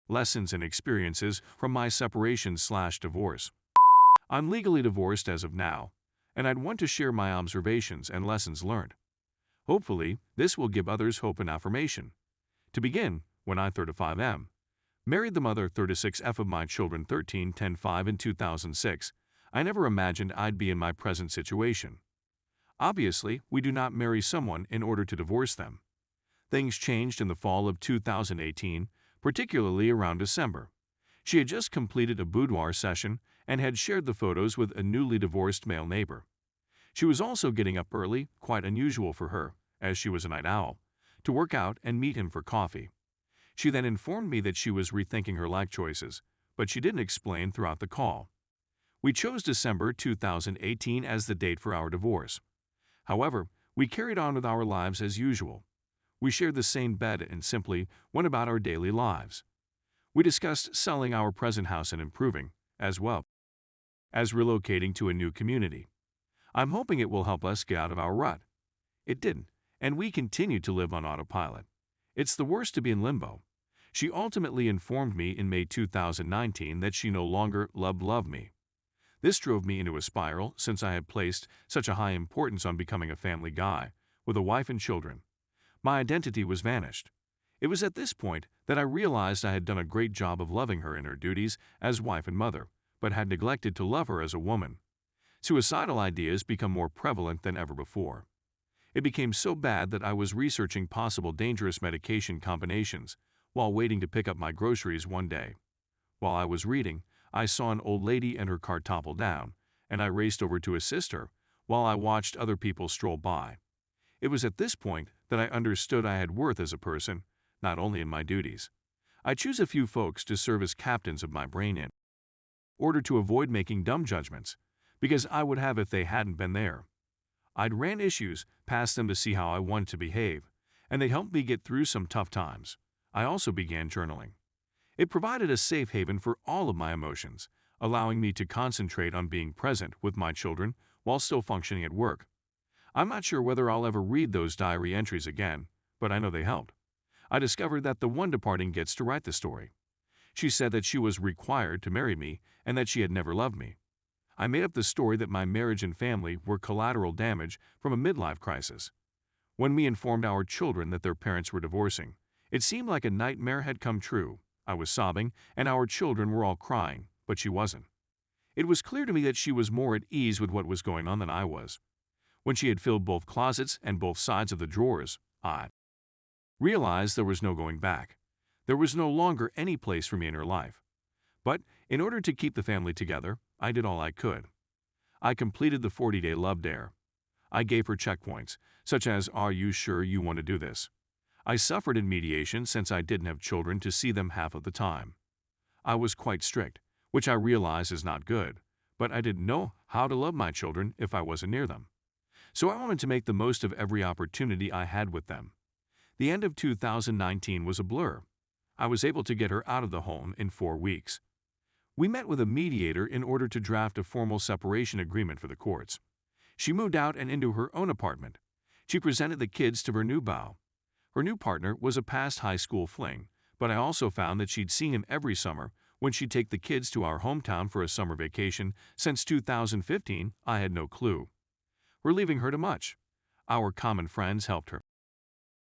lessons and experiences from my separation/divorce. I'm legally divorced as of now, and I'd want to share my observations and lessons learned. Hopefully, this will give others hope and affirmation. To begin, when I 35M, married the mother 36F of my children 13, 10, 5 in 2006, I never imagined I'd be in my present situation. Obviously, we do not marry someone in order to divorce them. Things changed in the fall of 2018, particularly around December. She had just completed a boudoir session and had shared the photos with a newly divorced male neighbor. She was also getting up early, quite unusual for her, as she was a night owl, to work out and meet him for coffee. She then informed me that she was rethinking her life choices, but she didn't explain throughout the call. We chose December 2018 as the date for our divorce. However, we carried on with our lives as usual. We shared the same bed and simply went about our daily lives. We discussed selling our present house and improving, as well as relocating to a new community. I'm hoping it will help us get out of our rut. It didn't, and we continued to live on autopilot. It's the worst to be in limbo. She ultimately informed me in May 2019 that she no longer loved me. This drove me into a spiral since I had placed such a high importance on becoming a family guy, with a wife and children. My identity was vanished. It was at this point that I realized I had done a great job of loving her in her duties as wife and mother, but had neglected to love her as a woman. Suicidal ideas become more prevalent than ever before. It became so bad that I was researching possible dangerous medication combinations while waiting to pick up my groceries one day. While I was reading, I saw an old lady and her car topple down, and I raced over to assist her while I watched other people stroll by. It was at this point that I understood I had worth as a person, not only in my duties. I choose a few folks to serve as captains of my brain in order to avoid making dumb judgments, because I would have if they hadn't been there. I'd ran issues past them to see how I wanted to behave, and they helped me get through some tough times. I also began journaling. It provided a safe haven for all of my emotions, allowing me to concentrate on being present with my children while still functioning at work. I'm not sure whether I'll ever read those diary entries again, but I know they helped. I discovered that the one departing gets to write the story. She said that she was required to marry me and that she had never loved me. I made up the story that my marriage and family were collateral damage from a midlife crisis. When we informed our children that their parents were divorcing, it seemed like a nightmare had come true. I was sobbing, and our children were all crying, but she wasn't. It was clear to me that she was more at ease with what was going on than I was. When she had filled both closets and both sides of the drawers, I realized there was no going back. There was no longer any place for me in her life. But in order to keep the family together, I did all I could. I completed the 40-day love dare. I gave her checkpoints, such as, "Are you sure you want to do this?" I suffered in mediation since I didn't have children to see them half of the time. I was quite strict, which I realize is not good, but I didn't know how to love my children if I wasn't near them. So I wanted to make the most of every opportunity I had with them. The end of 2019 was a blur. I was able to get her out of the home in 4 weeks. We met with a mediator in order to draft a formal separation agreement for the courts. She moved out and into her own apartment. She presented the kids to her new beau. Her new partner was a past high school fling, but I also found that she'd seen him every summer when she'd take the kids to our hometown for a summer vacation. Since 2015, I had no clue. We're leaving her to much. Our common friends helped her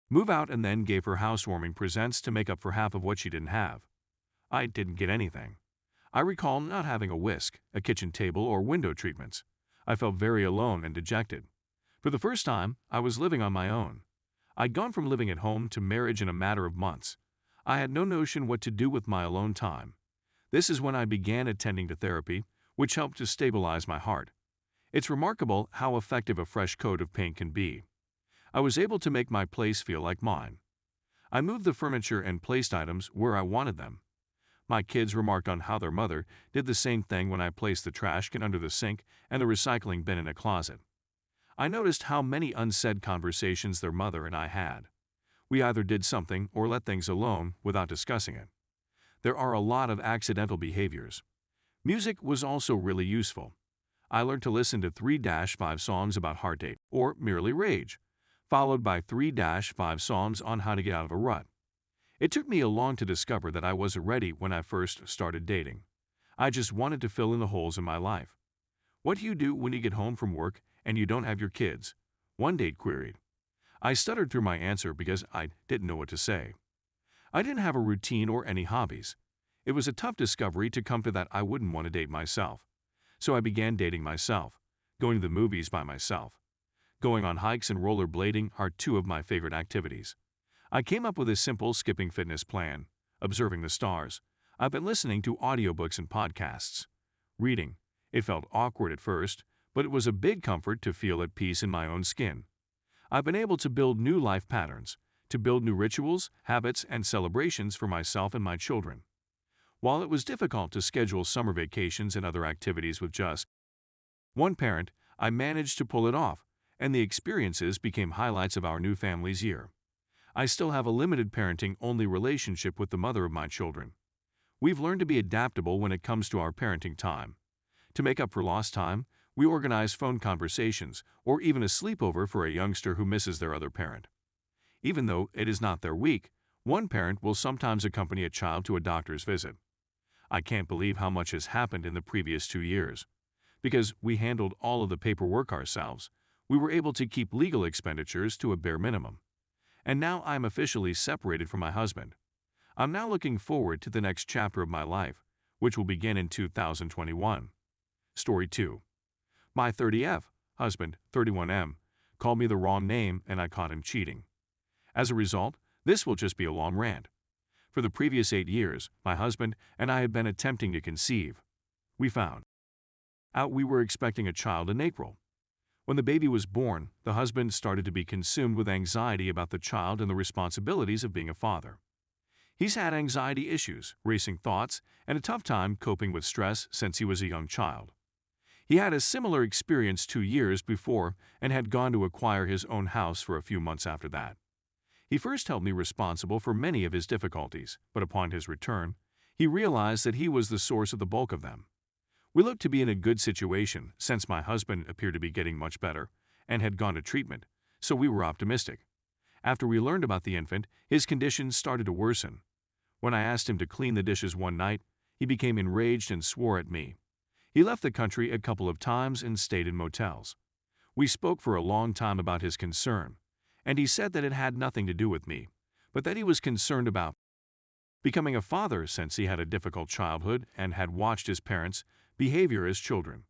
move out and then gave her housewarming presents to make up for half of what she didn't have. I didn't get anything. I recall not having a whisk, a kitchen table, or window treatments. I felt very alone and dejected. For the first time, I was living on my own. I'd gone from living at home to marriage in a matter of months. I had no notion what to do with my alone time. This is when I began attending to therapy, which helped to stabilize my heart. It's remarkable how effective a fresh coat of paint can be. I was able to make my place feel like mine. I moved the furniture and placed items where I wanted them. My kids remarked on how their mother did the same thing when I placed the trash can under the sink and the recycling bin in a closet. I noticed how many unsaid conversations their mother and I had. We either did something or let things alone without discussing it. There are a lot of accidental behaviors. Music was also really useful. I learned to listen to 3-5 songs about heartache or merely rage, followed by 3-5 songs on how to get out of a rut. It took me a long to discover that I wasn't ready when I first started dating. I just wanted to fill in the holes in my life. What do you do when you get home from work and you don't have your kids? One date queried. I stuttered through my answer because I didn't know what to say. I didn't have a routine or any hobbies. It was a tough discovery to come to that I wouldn't want to date myself. So I began dating myself, going to the movies by myself. Going on hikes and rollerblading are two of my favorite activities. I came up with a simple skipping fitness plan, observing the stars. I've been listening to audiobooks and podcasts. Reading. It felt awkward at first, but it was a big comfort to feel at peace in my own skin. I've been able to build new life patterns, to build new rituals, habits, and celebrations for myself and my children. While it was difficult to schedule summer vacations and other activities with just one parent, I managed to pull it off, and the experiences became highlights of our new family's year. I still have a limited parenting-only relationship with the mother of my children. We've learned to be adaptable when it comes to our parenting time. To make up for lost time, we organize phone conversations or even a sleepover for a youngster who misses their other parent. Even though it is not their week, one parent will sometimes accompany a child to a doctor's visit. I can't believe how much has happened in the previous 2 years. Because we handled all of the paperwork ourselves, we were able to keep legal expenditures to a bare minimum. And now I'm officially separated from my husband. I'm now looking forward to the next chapter of my life, which will begin in 2021. Story 2. My 30F, husband, 31M, called me the wrong name and I caught him cheating. As a result, this will just be a long rant. For the previous 8 years, my husband and I had been attempting to conceive. We found out we were expecting a child in April. When the baby was born, the husband started to be consumed with anxiety about the child and the responsibilities of being a father. He's had anxiety issues, racing thoughts, and a tough time coping with stress since he was a young child. He had a similar experience 2 years before and had gone to acquire his own house for a few months after that. He first held me responsible for many of his difficulties, but upon his return, he realized that he was the source of the bulk of them. We looked to be in a good situation since my husband appeared to be getting much better and had gone to treatment, so we were optimistic. After we learned about the infant, his condition started to worsen. When I asked him to clean the dishes one night, he became enraged and swore at me. He left the country a couple of times and stayed in motels. We spoke for a long time about his concern, and he said that it had nothing to do with me, but that he was concerned about becoming a father since he had a difficult childhood and had watched his parents' behavior as children.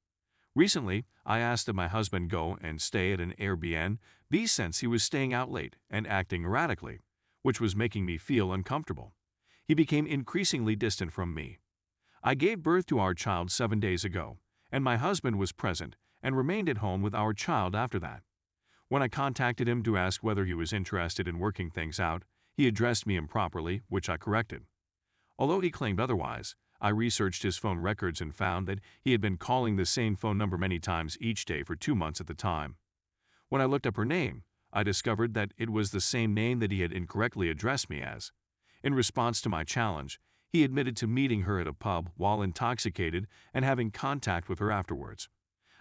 Recently, I asked that my husband go and stay at an Airbnb since he was staying out late and acting erratically, which was making me feel uncomfortable. He became increasingly distant from me. I gave birth to our child 7 days ago, and my husband was present and remained at home with our child after that. When I contacted him to ask whether he was interested in working things out, he addressed me improperly, which I corrected. Although he claimed otherwise, I researched his phone records and found that he had been calling the same phone number many times each day for 2 months at the time. When I looked up her name, I discovered that it was the same name that he had incorrectly addressed me as. In response to my challenge, he admitted to meeting her at a pub while intoxicated and having contact with her afterwards.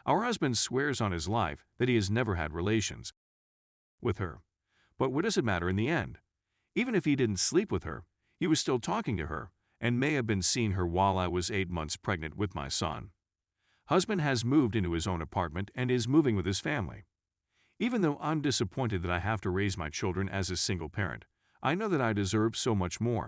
Our husband swears on his life that he has never had relations with her. But what does it matter in the end? Even if he didn't sleep with her, he was still talking to her and may have been seeing her while I was 8 months pregnant with my son. Husband has moved into his own apartment and is moving with his family. Even though I'm disappointed that I have to raise my children as a single parent, I know that I deserve so much more.